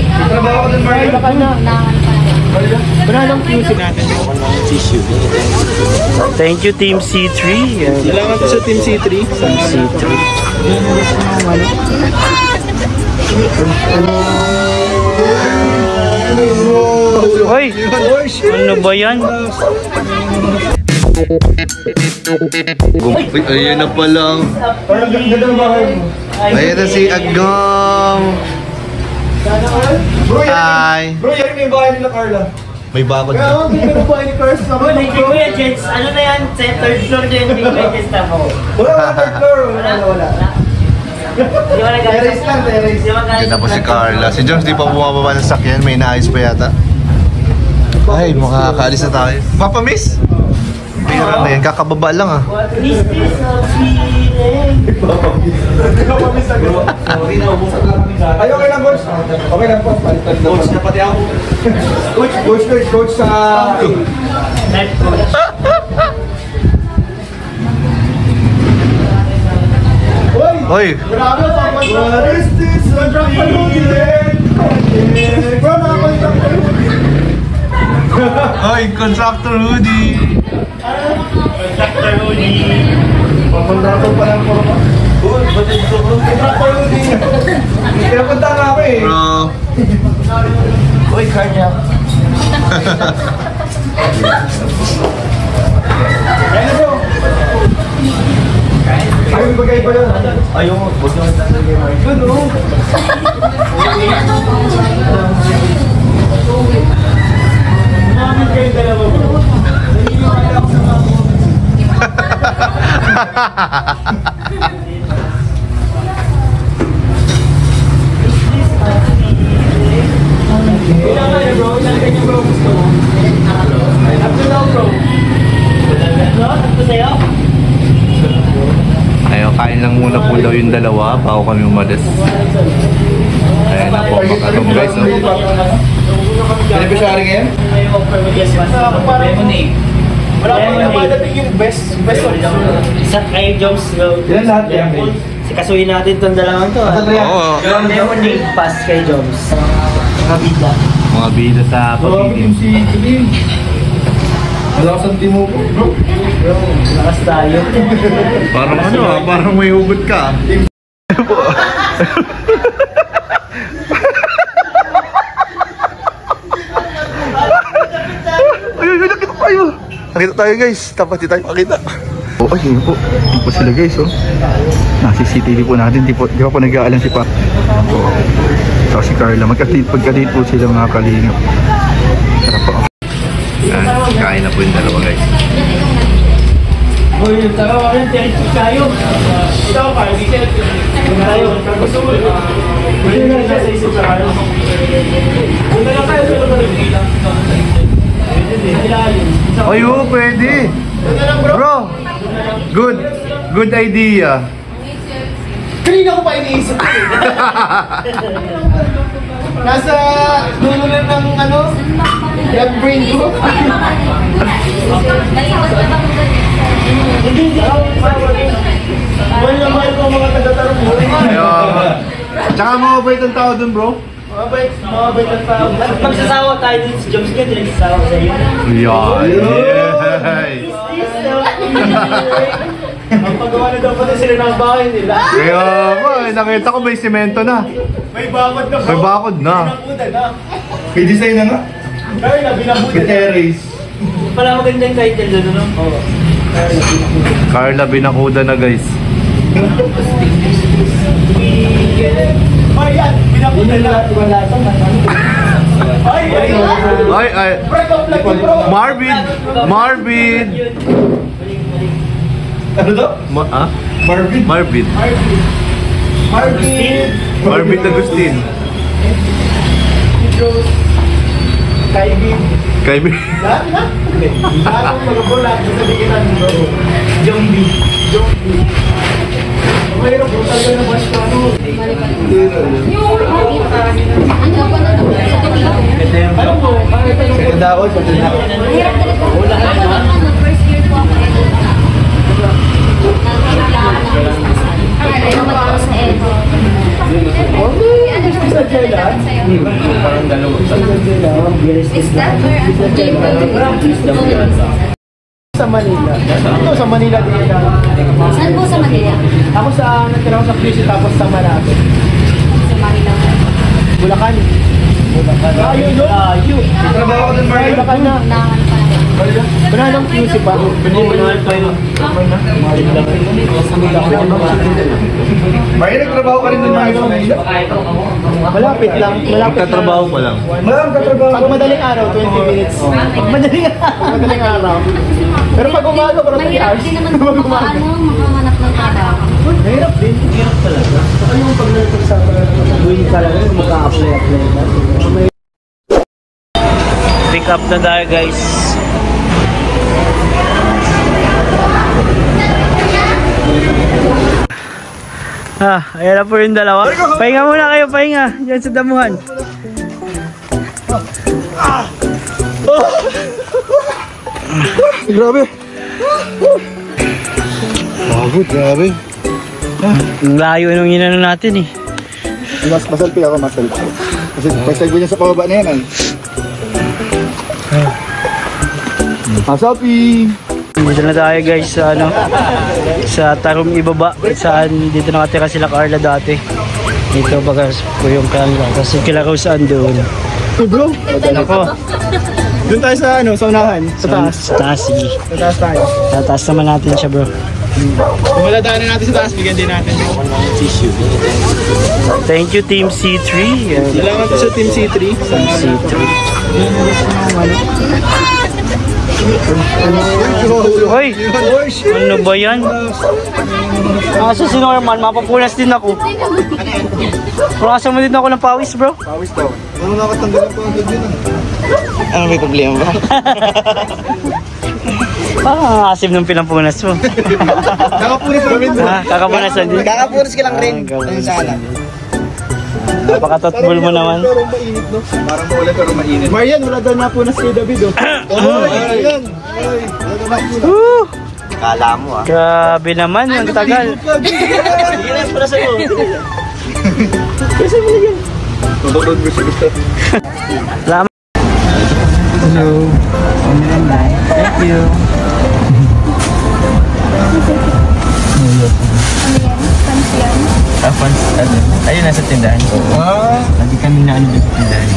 Trabaho ka din, Mario. Wala lang QC natin. Tissue. Thank you, Team C3. Salamat sa Team C3. Team C3. Hoy! Ano ba yan? Uy, ayan na palang. Ayan na si Agong. Hi. Bro, yan may bahay nila Carla. May bakod Kaya na. hindi ka bahay ni Carla. Bro, hindi ko yan, Jets. Ano na yan? Third floor din, hindi ko yung testa mo. Wala, third floor. Wala. Di ba Terrace lang, terrace. Ganda po si Carla. Si Jones di pa bumababa ng sakyan. May naayos pa yata. Ay, makakaalis na tayo. Papa-miss? Bira na yan. Kakababa lang ah. What is this feeling? Papa-miss agad. Ay, okay lang, coach. Okay lang po. Palitan na. Coach na pati ako. Coach sa... Life coach. Hoy! Grabe, Papa. What is this feeling? Bro, nakakontract pa yun. Hoy, Contractor Hoodie! Contractor Hoodie. Papuntato pa lang po ba? Contractor Hoodie. Pinapunta nga ako eh. Bro! Uy, card niya. Ayun na bro. Ayun, bagay pa yun. Ayun, huwag naman tatagay mo. Yun o. Umamin kayo dalawa bro. Naniniwala ako sa mga Ilan kayo bro? Ilan kayo bro gusto mo? After now bro. After sa'yo? Ayun, kain lang muna po daw yung dalawa bago kami umalis. Ayan na po, makatong guys. Oh. Pwede ba siya rin ngayon? May offer mo yes ba? Lemonade. Wala pa yung madating yung best option. Isa kayo jobs bro. Yan lahat yan. Kasuhin natin itong dalawang to. Oo. Lemonade pass kay jobs. Kabida. Mga bida sa pag-itim. Malakas ang team mo bro. Lakas tayo. Parang ano ah, parang may hugot ka. Ay, nakita tayo. Nakita tayo guys, dapat di tayo makita. Oh, ay, yun po. Yun po sila guys, oh. Nasa CCTV po natin, di pa po nag-aalam si Pa. Oh. So, si Carla, pagka-date po sila mga kalingap. Sarap po. Yan, kain na po yung dalawa guys. Uy, yung tarawa rin, tiyarik kayo. Ito ako, parang di tiyarik kayo. Gusto mo, hindi na nasa isip sa kayo. Kung na lang kayo, sila ba rin lang? Ay, oh, pwede. Bro, good idea. Kanina ko pa iniisip ko eh. Nasa dulo na ng ano, yung brain ko. Hindi ako mahal na mahal ko ang mga taga-tarong mo. Ayun. Tsaka mababait ang tao dun, bro. Mabait ang tao. Magsasawa tayo din si Jobs niya, hindi nagsasawa sa iyo. Yan. Ang paggawa na daw pati sila ng bahay nila. Kaya ba, nakita ko may semento na. May bakod na May bakod na. Binabudan na. May design na nga. Kaya na, binabudan. May terrace. Pala magandang title doon, no? Oo. Carla Binakuda na guys. Ay, yan! Binabudan na. Ay. Break up like you, bro. Marvin. Ano daw? Marvin. Marvin Agustin. Kaibig. Lahat na? Lahat ng mga bro, lahat sa sabihinan bro. Zombie. Mayroon po talaga na mas ano. Ano po? Second ako. Mahirap talaga. Ako naman, first year po ako. Ayaw mo ako sa Edo. Ano yung sa Jela? Is that or Sa Manila. Ito sa Manila din lang. Saan po sa Manila? Ako natira ko sa QC tapos sa Manila. Sa Manila. Bulacan. Yun. Trabaho ko dun, Marlon. Bulacan na. Undangan pa. Wala nang QC pa. Marlon, nagtrabaho ka rin dun, Marlon. Malapit lang. Magtatrabaho pa lang. Pag madaling araw, 20 minutes. Pag madaling araw. Pero pag umaga, pero 3 Mahirap hours. din naman Pag po umaga. makahanap ng trabaho. Mahirap din. Mahirap talaga. Ano yung pag nagsasabi doing ka lang, mag-a-apply na. Pick up na tayo guys. Ayan na po yung dalawa. Pahinga muna kayo, pahinga. Diyan sa damuhan. Grabe. Pagod, grabe. Ang layo nung inano natin eh. Masalpi ako, masalpi. Kasi pagtagbo niya sa pababa na yan ay. Masalpi! Dito na tayo guys sa sa Tarum Ibaba, saan dito nakatira sila Carla dati. Dito bagas po yung kanila. Tapos yung kila Rose doon. Bro, Ano po? doon tayo sa sa unahan, sa taas. Sa taas, sige. Sa taas tayo. Sa taas naman natin siya bro. Kung maladaanan natin sa taas, bigyan din natin. Thank you Team C3. Salamat po sa Team C3. C3. Hoy! Ano ba yan? Kaso si Norman, mapapunas din ako. Purasan mo din ako ng pawis bro. Pawis daw. Ano nakatanggal ang pagod din ah? Ano may problema ba? Parang asim ng pinampunas mo. Nakapulis namin doon. Kakapunasan din. Kakapunas ka lang rin. Sana. Napakatotbol mo naman. Pero mainit, no? Parang maulan pero mainit. Marian, wala daw napunas kay David, oh. Ayan. Kala mo ah. Grabe naman, ang tagal. Para sa'yo. Tutulog mo siya gusto. Salamat. Hello. Thank you. Ayun, nasa tindahan ko. Lagi kami na ano sa tindahan.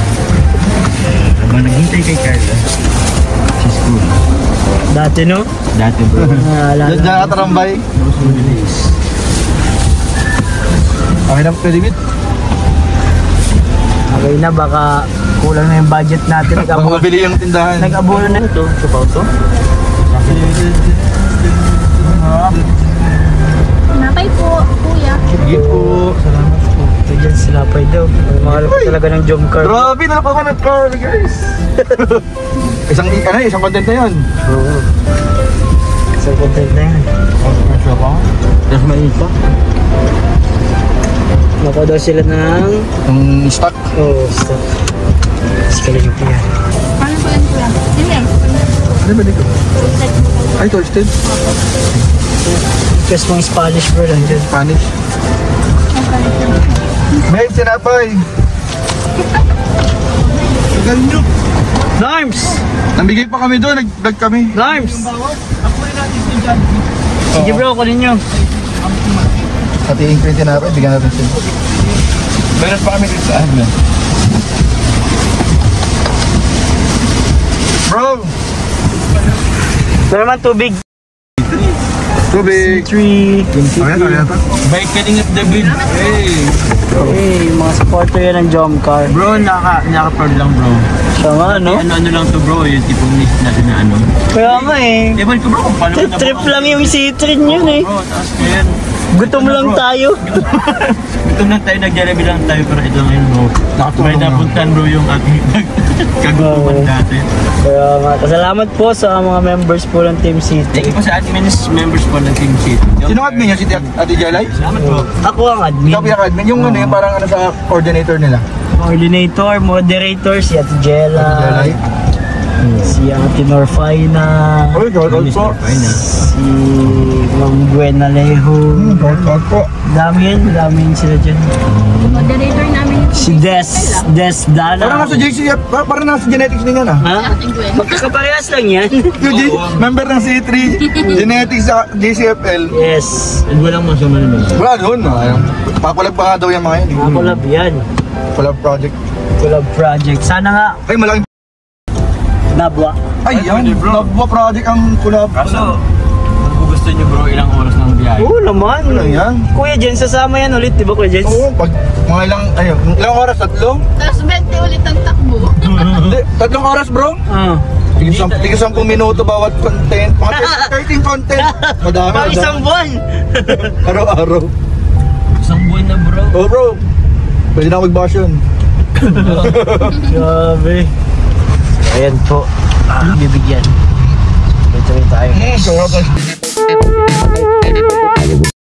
Habang naghintay kay Carla. Sa school. Dati no? Dati bro. Naalala. Diyan ka tarambay. Okay na, pwede bit. Okay na, baka kulang na yung budget natin. Baka mabili yung tindahan. Nag-abono na ito. Sabaw to? Napay po, kuya. Sige po. Salamat po. Ito dyan sila pa daw. Mahal ko talaga ng jump card. Grabe, nalapakan car, guys. Isang content na yun. Oo. Sa content na yan. Tapos mainit pa. Nakuha daw sila ng... Yung stock. Oh, stop. Sige lang po yan. Paano po yan, kuya? Hindi. Ano ba dito? Ay, toasted. Kasi pang Spanish bro lang dyan. Spanish. May sinapay. Ganyo. Narms! Nambigay pa kami doon, nag-vlog kami. Narms! Sige bro, kunin nyo. Hatiin ko yung tinapay, bigyan natin siya. Meron pa kami dito sa ano. Bro! Ito naman tubig. Tubig! 3. Ayan. Bike Kaling at David. Hey! Hey, mga supporter yan ng jump car. Bro, naka-proud lang bro. Siya nga, no? Ano lang to bro, yung tipong list natin na ano. Kaya nga eh. Ewan ko bro, kung paano ka Trip lang yung C3 yun eh. Bro, taas ko yan. Gutom lang tayo. Gutom lang tayo, nag-ready lang tayo, pero ito ngayon bro. May napuntan bro yung ating kagutuman dati. Kaya nga, salamat po sa mga members po ng Team C3. Thank you po sa admins members po ng Team Sheet. Sino ang admin niya? Si Ate Jalay? Salamat po. Ako ang admin. Ikaw pinaka-admin. Yung ano, yung parang ano sa coordinator nila. Coordinator, moderator, si Ate Jella. Jalay. Si Ate Norfaina. Uy, shoutout po. Si Ma'am Gwen Alejo. Shoutout po. Dami yan sila dyan. Moderator namin yung Si Des Dana. Parang nasa JCF, parang nasa genetics din yan ah. Ha? Magkakaparehas lang yan. Yung member ng C3, genetics sa JCFL. Yes. Wala doon. Pakulab pa nga daw yung mga yan. Collab yan. Collab project. Collab project. Sana nga Ay, malaking... nabwa. Ay, yan. Nabwa project ang collab. Kaso, kung gusto nyo bro, ilang oras ng biyahe? Oo naman. Ano yan? Kuya Jens, sasama yan ulit, di ba Kuya Jens? Oo, pag mga ilang oras, 3? Tapos 20 ulit ang takbo. Hindi, 3 oras bro. Ah. Tigil 10 minuto bawat content. Mga 13 content. Madami. Pang isang buwan. Araw-araw. Isang buwan na bro. Oh bro, pwede na ako mag-basyon. Grabe. Ayan po. Bibigyan. Ito rin tayo. Sarap.